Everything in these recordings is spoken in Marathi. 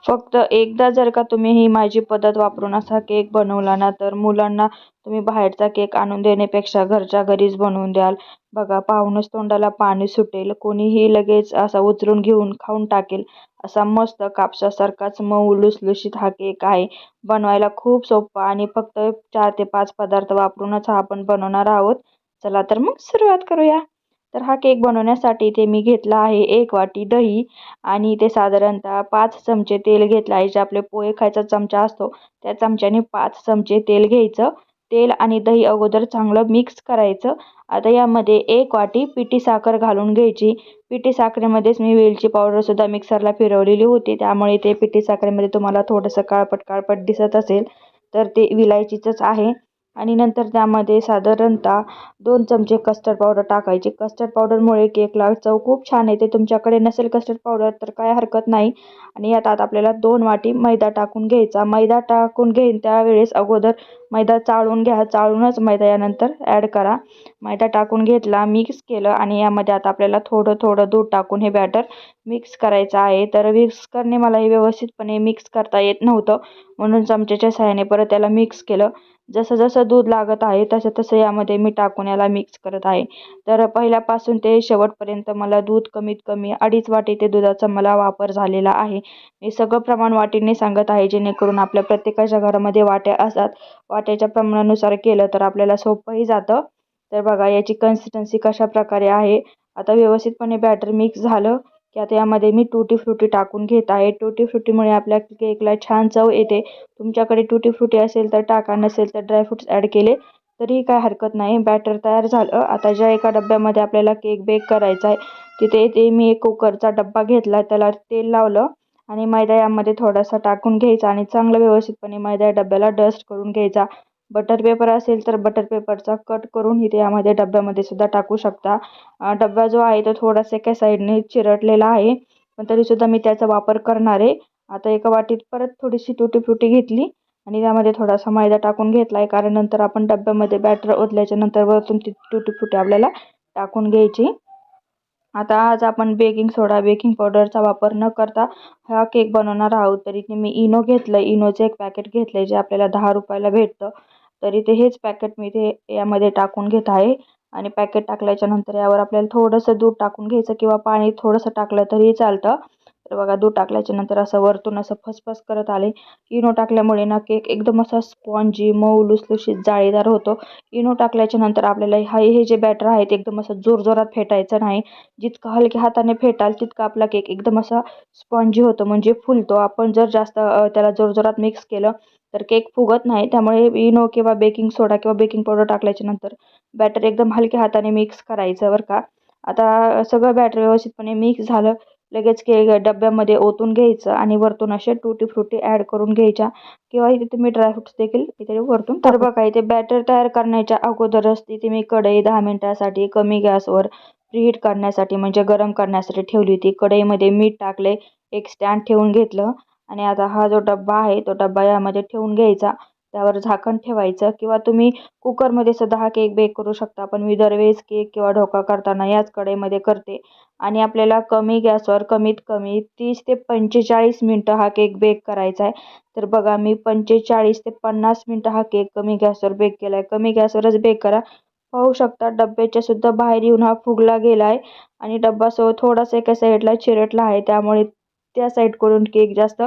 फक्त एकदा जर का तुम्ही ही माझी पद्धत वापरून असा केक बनवला ना, तर मुलांना तुम्ही बाहेरचा केक आणून देण्यापेक्षा घरच्या घरीच बनवून द्याल. बघा, पाहूनच तोंडाला पाणी सुटेल. कोणीही लगेच असा उचलून घेऊन खाऊन टाकेल. असा मस्त कापसासारखाच मऊ लुसलुशीत हा केक आहे. बनवायला खूप सोपा आणि फक्त 4 ते 5 पदार्थ वापरूनच हा आपण बनवणार आहोत. चला तर मग सुरुवात करूया. तर हा केक बनवण्यासाठी इथे मी घेतला आहे 1 वाटी दही आणि इथे साधारणतः 5 चमचे तेल घेतलं आहे. जे आपले पोहे खायचा चमचा असतो त्या चमच्याने 5 चमचे तेल घ्यायचं. तेल आणि दही अगोदर चांगलं मिक्स करायचं. आता यामध्ये 1 वाटी पिठी साखर घालून घ्यायची. पिठी साखरेमध्येच मी वेलची पावडरसुद्धा मिक्सरला फिरवलेली होती, त्यामुळे ते पिठी साखरेमध्ये तुम्हाला थोडंसं काळपट काळपट दिसत असेल तर ते विलायचीचंच आहे. आणि नंतर त्यामध्ये साधारणतः 2 चमचे कस्टर्ड पावडर टाकायची. कस्टर्ड पावडरमुळे केकला चव खूप छान येते. तुमच्याकडे नसेल कस्टर्ड पावडर तर काय हरकत नाही. आणि यात आता आपल्याला 2 वाटी मैदा टाकून घ्यायचा. मैदा टाकून घेईन त्यावेळेस अगोदर मैदा चाळून घ्या. चाळूनच मैदा यानंतर ॲड करा. मैदा टाकून घेतला, मिक्स केलं आणि यामध्ये आता आपल्याला थोडं थोडं दूध टाकून हे बॅटर मिक्स करायचं आहे. तर मिक्स करणे मला हे व्यवस्थितपणे मिक्स करता येत नव्हतं, म्हणून चमच्याच्या सहाय्याने परत त्याला मिक्स केलं. जसं जसं दूध लागत आहे तसं तसं यामध्ये मी टाकून याला मिक्स करत आहे. तर पहिल्यापासून ते शेवटपर्यंत मला दूध कमीत कमी 2.5 वाटी ते दुधाचा मला वापर झालेला आहे. मी सगळं प्रमाण वाटीने सांगत आहे, जेणेकरून आपल्या प्रत्येकाच्या घरामध्ये वाट्या असतात. वाट्याच्या प्रमाणानुसार केलं तर आपल्याला सोपंही जातं. तर बघा याची कन्सिस्टन्सी कशा प्रकारे आहे. आता व्यवस्थितपणे बॅटर मिक्स झालं की आता यामध्ये मी टुटी फ्रुटी टाकून घेत आहे. टुटी फ्रुटीमुळे आपल्या केकला छान चव येते. तुमच्याकडे टुटी फ्रुटी असेल तर टाका, नसेल तर ड्रायफ्रुट्स ॲड केले तरीही काय हरकत नाही. बॅटर तयार झालं. आता ज्या एका डब्यामध्ये आपल्याला केक बेक करायचा आहे तिथे ते मी एक कुकरचा डब्बा घेतला, त्याला तेल लावलं आणि मैदा यामध्ये थोडासा टाकून घ्यायचा आणि चांगलं व्यवस्थितपणे मैदा डब्याला डस्ट करून घ्यायचा. बटर पेपर असेल तर बटर पेपरचा कट करून इथे यामध्ये डब्यामध्ये सुद्धा टाकू शकता. डब्बा जो आहे तो थोडासा एका साईडने चिरटलेला आहे, पण तरीसुद्धा मी त्याचा वापर करणार आहे. आता एका वाटीत परत थोडीशी टुटी फ्रुटी घेतली आणि त्यामध्ये थोडासा मैदा टाकून घेतला आहे, कारण नंतर आपण डब्यामध्ये बॅटर ओतल्याच्या नंतर वरतून ती टुटी फ्रुटी आपल्याला टाकून घ्यायची. आता आज आपण बेकिंग सोडा, बेकिंग पावडरचा वापर न करता हा केक बनवणार आहोत. तर इथे मी इनो घेतलं. इनोचं एक पॅकेट घेतलं आहे, जे आपल्याला 10 रुपयाला भेटतं. तर इथे हेच पॅकेट मी इथे यामध्ये टाकून घेत आहे आणि पॅकेट टाकल्याच्या नंतर यावर आपल्याला थोडंसं दूध टाकून घ्यायचं किंवा पाणी थोडंसं टाकलं तरीही चालतं. तर बघा, दूध टाकल्याच्या नंतर असं वरतून असं फसफस करत आले. इनो टाकल्यामुळे ना केक एकदम असा स्पॉन्जी, मऊ, लुसलुशीत, जाळीदार होतो. इनो टाकल्याच्या नंतर आपल्याला हे जे बॅटर आहे ते एकदम असं जोरजोरात फेटायचं नाही. जितकं हलक्या हाताने फेटाल तितका आपला केक एकदम असा स्पॉन्जी होतो, म्हणजे फुलतो. आपण जर जास्त त्याला जोरजोरात मिक्स केलं तर केक फुगत नाही. त्यामुळे इनो किंवा बेकिंग सोडा किंवा बेकिंग पावडर टाकल्याच्या नंतर बॅटर एकदम हलक्या हाताने मिक्स करायचं बरं का. आता सगळं बॅटर व्यवस्थितपणे मिक्स झालं. लगेच केक डब्यामध्ये ओतून घ्यायचं आणि वरतून असे टुटी फ्रुटी ॲड करून घ्यायच्या किंवा इथे तुम्ही ड्रायफ्रुट्स देखील इथे वरतून. तर बघा, इथे बॅटर तयार करण्याच्या अगोदरच इथे मी कढई 10 मिनिटासाठी कमी गॅसवर प्रीहीट करण्यासाठी म्हणजे गरम करण्यासाठी ठेवली होती. कढईमध्ये मीठ टाकले, एक स्टँड ठेवून घेतलं आणि आता हा जो डब्बा आहे तो डब्बा यामध्ये ठेवून घ्यायचा. त्यावर झाकण ठेवायचं किंवा तुम्ही कुकरमध्ये सुद्धा हा केक बेक करू शकता. पण मी दरवेळेस केक किंवा ढोकळा करताना याच कढईमध्ये करते. आणि आपल्याला कमी गॅसवर कमीत कमी 30 ते 45 मिनटं हा केक बेक करायचा आहे. तर बघा, मी 45 ते 50 मिनटं हा केक कमी गॅसवर बेक केला आहे. कमी गॅसवरच बेक करा. पाहू शकता डब्याच्या सुद्धा बाहेर येऊन हा फुगला गेला आहे आणि डब्बा थोडासा एका साईडला चिरटला आहे, त्यामुळे त्या साईडकडून केक जास्त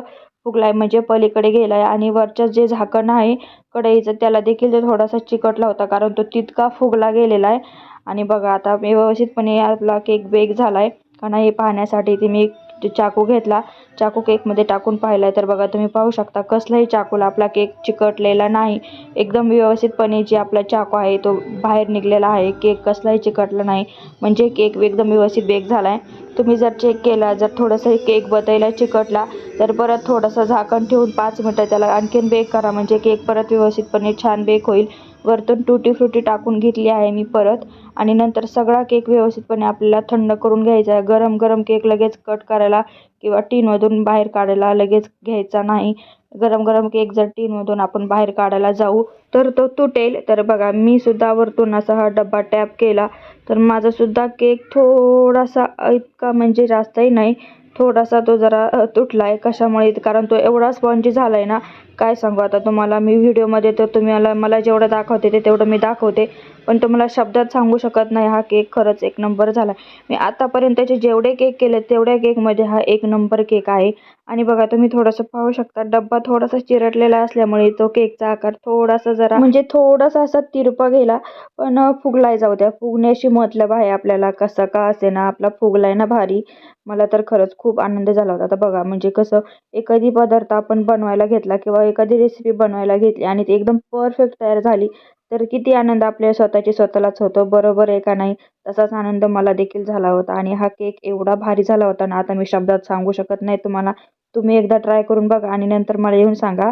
फुगला आहे, म्हणजे पलीकडे गेला आहे. आणि वरचं जे झाकण आहे कढईचं त्याला देखील ते थोडासा चिकटला होता, कारण तो तितका फुगला गेलेला आहे. आणि बघा, आता व्यवस्थितपणे आपला केक बेक झाला आहे का नाही हे पाहण्यासाठी इथे मी चाकू घेतला. चाकू केकमध्ये टाकून पाहिला तर बघा, तुम्ही पाहू शकता कसलाही चाकूला आपला केक चिकटलेला नाही. एकदम व्यवस्थितपणे जे आपला चाकू आहे तो बाहेर निघलेला आहे. केक कसलाही चिकटला नाही, म्हणजे केक एकदम व्यवस्थित बेक झाला आहे. तुम्ही जर चेक केला, जर थोडंसं केक बताईला चिकटला तर परत थोडंसं झाकण ठेवून 5 मिनटं त्याला आणखीन बेक करा, म्हणजे केक परत व्यवस्थितपणे छान बेक होईल. वरतून टुटी फ्रुटी टाकून घेतली आहे मी परत. आणि नंतर सगळा केक व्यवस्थितपणे आपल्याला थंड करून घ्यायचा आहे. गरम गरम केक लगेच कट करायला किंवा टीनमधून बाहेर काढायला लगेच घ्यायचा नाही. गरम गरम केक जर टीनमधून आपण बाहेर काढायला जाऊ तर तो तुटेल. तर बघा, मी सुद्धा वरतून असा हा डब्बा टॅप केला तर माझा सुद्धा केक थोडासा, इतका म्हणजे जास्तही नाही, थोडासा तो जरा तुटला आहे. कशामुळे? कारण तो एवढा स्पॉन्जी झाला आहे ना, काय सांगू आता तुम्हाला. मी व्हिडिओमध्ये तर मला जेवढं दाखवते ते तेवढं मी दाखवते, पण तुम्हाला शब्दात सांगू शकत नाही. हा केक खरंच एक नंबर झाला. मी आतापर्यंतचे जेवढे केक केले तेवढ्या केकमध्ये हा एक नंबर केक आहे. आणि बघा तुम्ही थोडंसं पाहू शकता, डब्बा थोडासा चिरटलेला असल्यामुळे तो केकचा आकार थोडासा जरा म्हणजे थोडासा असा तिरपा गेला, पण फुगलाय. जाऊ द्या, फुगण्याशी मतलब आहे आपल्याला. कसा का असेना आपला फुगलाय ना भारी. मला तर खरंच खूप आनंद झाला होता. आता बघा म्हणजे कसं, एखादी पदार्थ आपण बनवायला घेतला किंवा एखादी रेसिपी बनवायला घेतली आणि ती एकदम परफेक्ट तयार झाली, तर किती आनंद आपल्या स्वतःलाच होतो, बरोबर आहे का नाही? तसाच आनंद मला देखील झाला होता. आणि हा केक एवढा भारी झाला होता ना, आता मी शब्दात सांगू शकत नाही तुम्हाला. तुम्ही एकदा ट्राय करून बघा आणि नंतर मला येऊन सांगा.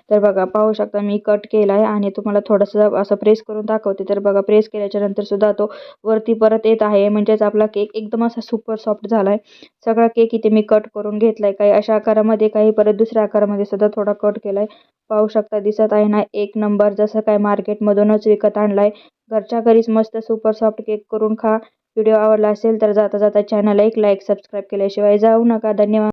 तर बघा पाहू शकता मी कट केला आहे आणि तुम्हाला थोडंसं असं प्रेस करून दाखवते. तर बघा प्रेस केल्याच्या नंतर सुद्धा तो वरती परत येत आहे. म्हणजेच आपला केक एकदम असा सुपर सॉफ्ट झाला आहे. सगळा केक इथे मी कट करून घेतला आहे. काही अशा आकारामध्ये, काही परत दुसऱ्या आकारामध्ये सुद्धा थोडा कट केला आहे. पाहू शकता, दिसत आहे ना एक नंबर, जसं काय मार्केटमधूनच विकत आणला आहे. घरच्या घरीच मस्त सुपर सॉफ्ट केक करून खा. व्हिडिओ आवडला असेल तर जाता जाता चॅनलला एक लाईक, सबस्क्राईब केल्याशिवाय जाऊ नका. धन्यवाद.